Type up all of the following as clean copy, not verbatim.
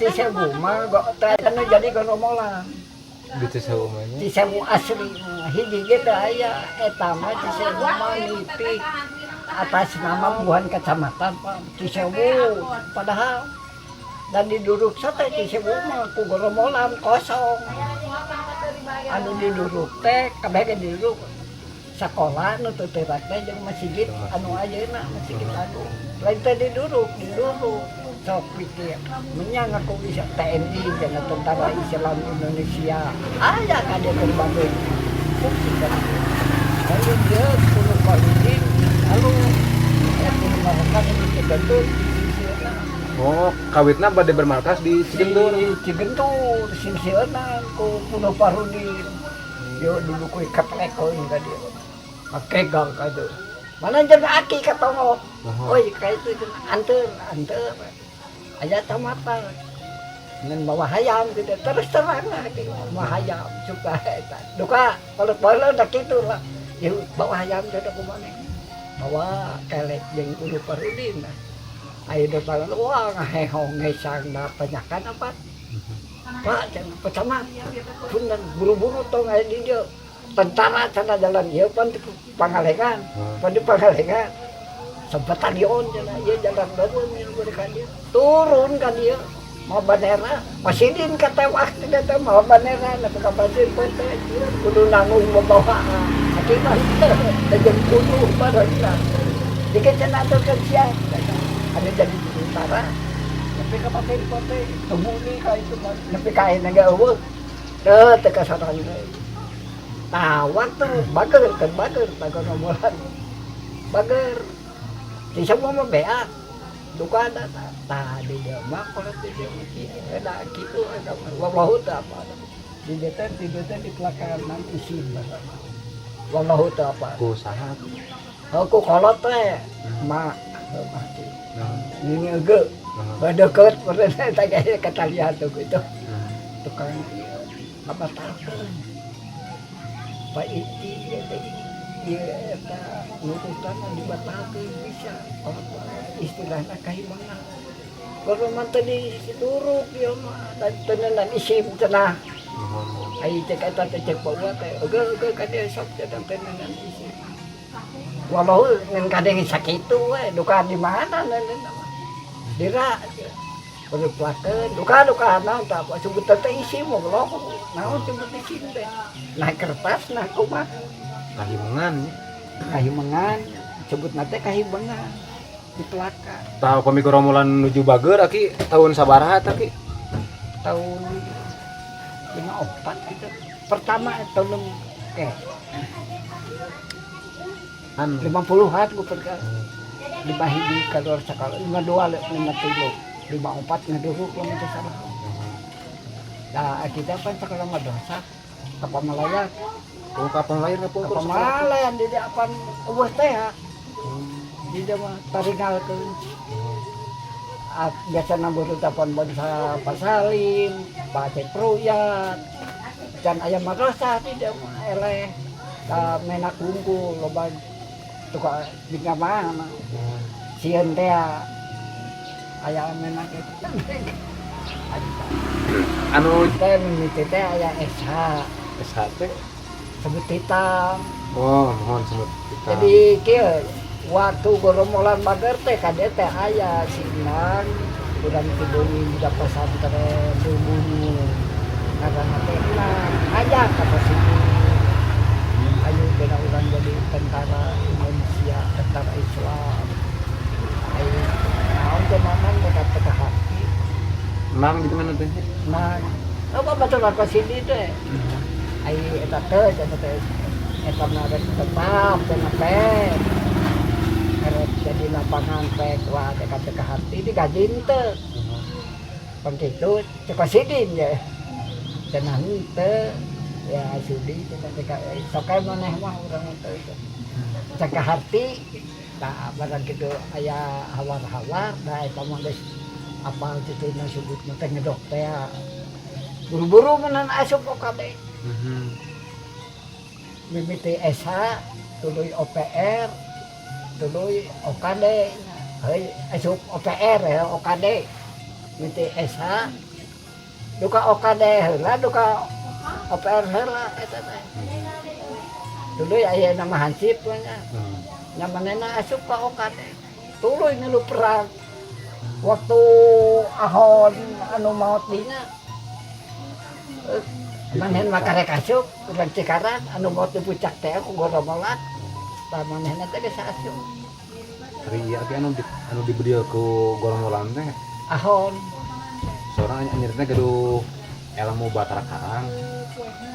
Cisewu mah tayana jadi goromolan. Di Cisewu mah nya. Cisewu asli hiji ge teh aya eta mah Cisewu mah nipik atas nama buhan kecamatan Pak Cisewu padahal dan diduduk sate Cisewu mah ku goromolan kosong. Anu diduduk teh kabeh ge diduduk sekolah nu teu teurak teh jeung masjid anu ayeuna masjid anu lain teh diduduk sok pikir menyang aku bisa TNI dan Tentara Islam Indonesia aya kade berbagai fungsi kan lalu dia kudu kalidin lalu ya kudu markas di Cigentur Oh, kawitna bade bermarkas di Cigentur. di Cigentur simsieuna ku kudu Parudin yo dulu ku keplek ko enggak dia makegang kado mana jeung aki katongo oi ka itu anteur aya tamata ngan bawa hayam gitu terus terang bawa hayam suka eta duka kalau dak kitu lah ya bawa hayam teh kumaha bawa kelek jeung kudu Parudin aya depan wah ngahehong ngesang da penyakan apa Pak jangan pertama punten buru-buru tong aya di dieu tentara sana jalan ieu pan Pangalengan sempat stadion jalan bangun mereka dia turun kan dia mau bandera Pasidin ketewak tidak tahu mau bandera tapi kapan pote kudu nanggung membawa akibat dengan kudu badannya dikit cenah kerja ada jadi tentara tapi kapan pote tembuni ka itu tapi kain enggak eueuh teu ka sana waktu bager romolan bager di semua mah beak duka ada tadi dia mah kalau dia ada gitu ada wallahu ta'ala di deta di pelakan isin wallahu ta'ala Ku saha? aku kolot teh mak mati ini ege badeket pernah tanya kata lihat tuh gitu tukang apa tahu Pak Iti ya eta nututan dibatalkeun bisa istilahna kahimangan kalau mantu di duruk ieu mah dan tenan isim cenah ai cek eta teh cek bawa teh eueuh kade sok tenan isim walau ngan kade sakitu we duka di mana dira berplakeun duka naon tah sebut teh isim mah naon sebut isim teh nah kertas nah kumaha kahimangan sebut nate kahimangan di pelaka tahu pami romolan nuju bager aki tahun sabaraha eta ki tahun 54 gitu pertama tahun an 50-an ku perka di bahidi kador sakala 52 53 54 ngeduruk lamun teh salah da kita pan sakala madrasah kapal Malaya kapan lahir ngapungkur Malayan di apan eueuh teh ya. Di mah taringalkeun. Biasana beurut apan bangsa Pasalim, Bace Pruyat. Dan aya madrasah di mah eleh ka menak unggul loba tuka dina mana. Sieun teh aya menak itu. anu teh mimiti teh aya SH. SH teh sebut hitam. Oh, mohon sebut hitam. Jadi kieu waktu goromolan bager teh kade teh aya sinan urang tibuni di pesantren Subunu. Karena teh aya ka posisi. Ayo bena urang jadi tentara Indonesia, tentara Islam. Ayo naon teh manan teka hati. Nang gitu mana teh? Nah, apa betul apa sini teh? Ayo eta teh eta mah tetap teh harus jadi lapangan pek wah teka hati digajin teh pangkitu cek Sidin ya cenah teh ya sudi teka sokai maneh mah urang teh teka hati da barang kitu aya hawar-hawar da eta mah geus apal kitu na sebutna teh ngedok teh buru-buru menan asup OKD mimiti SH tuluy OPR tuluy OKD heuy asup OPR ya OKD mimiti SH duka OKD heula duka OPR heula eta teh. Dulu aya nama Hansip nya. Nyamanena asup ka OKD. Tuluy ngilu perang. Waktu Ahon anu maot dina. Manehna makarek asup urang Cikarang anu maot di puncak teh ku goromolan. Tah manehna teh geus asup. Ari ieu anu diberi ku goromolan teh Ahon. seorang anyirna gaduh ilmu Batara Karang.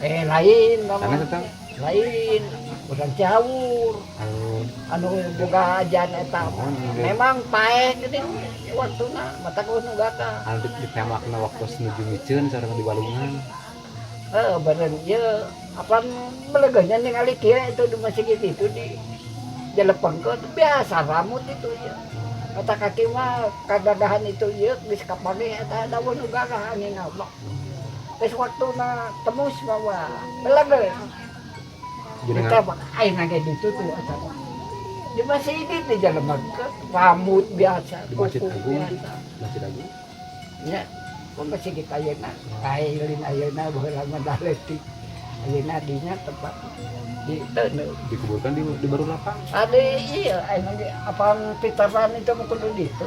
Lain Sana tetang lain urang Ciawur. Anu boga ajan eta memang paeh geuning waktuna mata kudu gaka. anu ditemakna waktu senuju miceun sareng di Walungan. Bener ieu apan melegahnya ningali kieu itu di masjid itu di jalepengkeun biasa ramut itu ieu. Eta kaki mah kagagahan itu ieu geus kapage eta daun nu gagah angin Allah. Geus waktuna tembus bawa melegeh. Kita ayeuna ge ditutup eta. Di masjid di jalepengkeun rambut biasa Di Masjid kuku Agung. biasa. Masjid Agung. Ya, masih kita ayeuna, kailin ayeuna baheula mah daletik. Ayeuna dinya tempat di teuneu. Dikuburkan di baru lapang. Ada iya, ayeuna ge apang pitaran itu mah kudu ditu.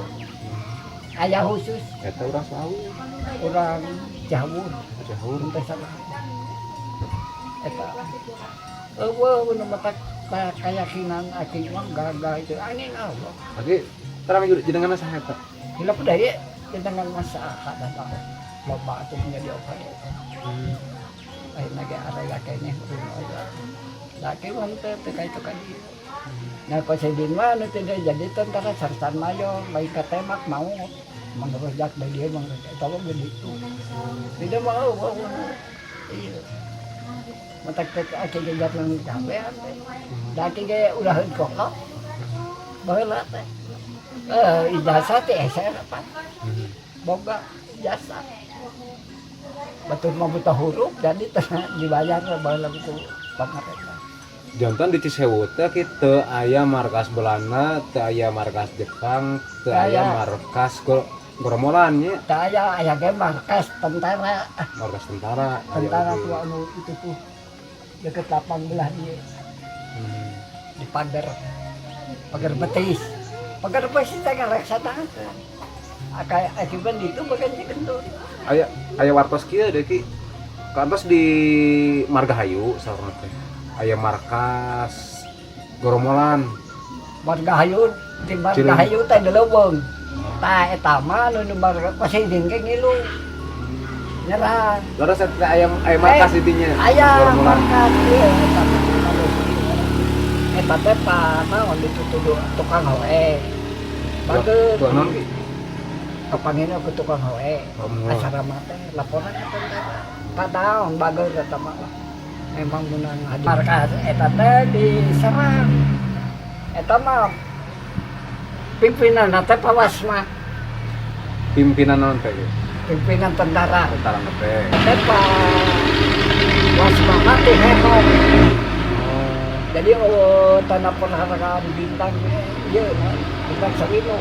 Aya khusus Eta urang Slawi. urang Jawur, Jahur. teh salah. Eta. Eueuh nu mata keyakinan aki mah gagah itu angin Allah. Lagi terang minggu jenengan saha eta? Hilap deui dengan masalah dan tahu. Loba atuh menjadi obat. Ayeuna ge area kene urang. Laki mah teh ka itu kan. Nah Kosidin mah nu teh jadi tentara sartan mayor, baik ka temak mau mengerojak da dieu mengerojak eta mah begitu. Tidak mau iya. Matak teh aki ge jatna gawean teh. Da aki ge ulaheun kokok. Baheula teh. Ijazah teh SR apa? Boga ijazah. Batur mah buta huruf jadi dibayar baheula ku pamarentah. Jantan di Cisewu teh kitu aya markas Belanda, teu aya markas Jepang, teu aya markas Goromolan nya. Tah aya ge markas tentara. Markas tentara. Tentara tuh anu itu tuh deket lapang belah dia di pagar betis. Pagar betis teh ngalaksana. Akibat itu bagian kendor. Aya wartos kieu deui ki. Kantos di Margahayu sareng teh. Aya markas Goromolan. Margahayu di Margahayu teh deleuweung. Tah eta mah nu markas Presiden ge ngilu. Nyerang. Laras eta aya markas di dinya. Aya markas ieu eta teh naon ditutup tukang hoe. Bageut. Naon ki? Kapanggihna ku tukang hoe. Asrama teh laporan ka tentara. Tadaon bageut eta mah. Memang menang hadir. Markas eta teh diserang. Eta mah pimpinan teh Pawasma. Pimpinan naon teh? Pimpinan tentara. Tentara teh. Teh Pawasma mati hehong. Jadi tanah penghargaan bintang ieu bintang Sawino.